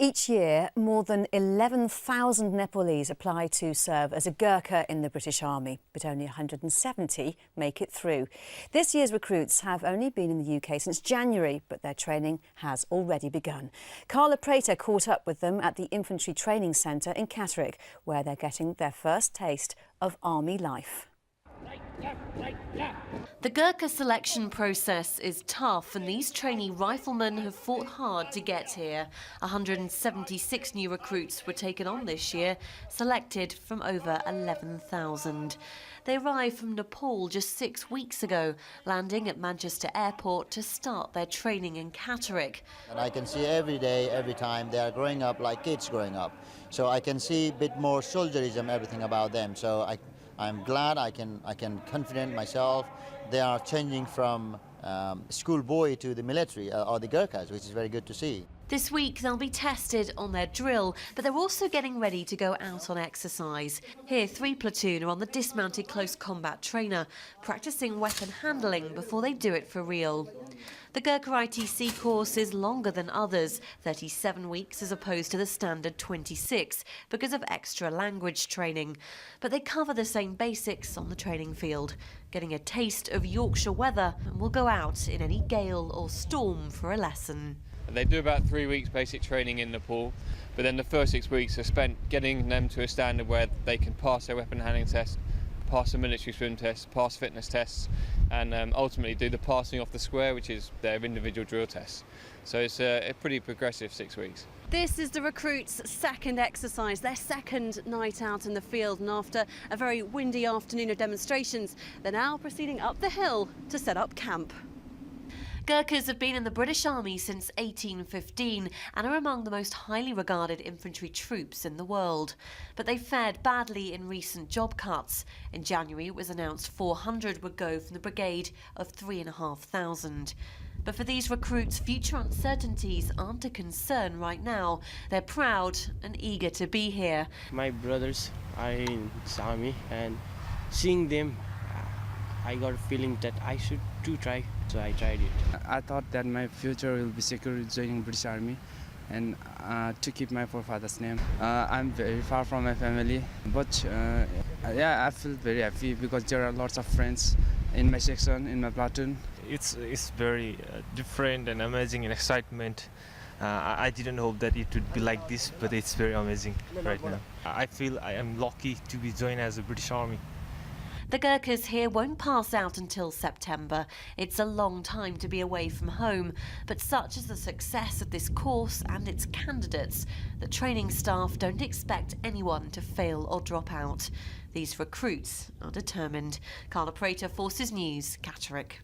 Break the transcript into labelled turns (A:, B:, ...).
A: Each year, more than 11,000 Nepalese apply to serve as a Gurkha in the British Army, but only 170 make it through. This year's recruits have only been in the UK since January, but their training has already begun. Carla Prater caught up with them at the Infantry Training Centre in Catterick, where they're getting their first taste of army life.
B: The Gurkha selection process is tough, and these trainee riflemen have fought hard to get here. 176 new recruits were taken on this year, selected from over 11,000. They arrived from Nepal just 6 weeks ago, landing at Manchester Airport to start their training in Catterick.
C: And I can see every day, every time they are growing up like kids growing up. So I can see a bit more soldierism, everything about them. So I'm glad I can confident myself. They are changing from schoolboy to the military or the Gurkhas, which is very good to see.
B: This week they'll be tested on their drill, but they're also getting ready to go out on exercise. Here, 3 platoon are on the dismounted close combat trainer, practicing weapon handling before they do it for real. The Gurkha ITC course is longer than others, 37 weeks as opposed to the standard 26, because of extra language training. But they cover the same basics on the training field, getting a taste of Yorkshire weather, and will go out in any gale or storm for a lesson.
D: They do about 3 weeks basic training in Nepal, but then the first 6 weeks are spent getting them to a standard where they can pass their weapon handling test, pass the military swim test, pass fitness tests, and ultimately do the passing off the square, which is their individual drill tests. So it's a pretty progressive 6 weeks.
B: This is the recruits' second exercise, their second night out in the field, and after a very windy afternoon of demonstrations, they're now proceeding up the hill to set up camp. Gurkhas have been in the British Army since 1815 and are among the most highly regarded infantry troops in the world. But they fared badly in recent job cuts. In January, it was announced 400 would go from the brigade of 3,500. But for these recruits, future uncertainties aren't a concern right now. They're proud and eager to be here.
E: My brothers are in the army, and seeing them, I got a feeling that I should too try, so I tried it.
F: I thought that my future will be secure joining British Army and to keep my forefathers' name. I'm very far from my family, but yeah, I feel very happy because there are lots of friends in my section, in my platoon.
G: It's very different and amazing and excitement. I didn't hope that it would be like this, but it's very amazing right now. I feel I am lucky to be joined as a British Army.
B: The Gurkhas here won't pass out until September. It's a long time to be away from home, but such is the success of this course and its candidates that training staff don't expect anyone to fail or drop out. These recruits are determined. Carla Prater, Forces News, Catterick.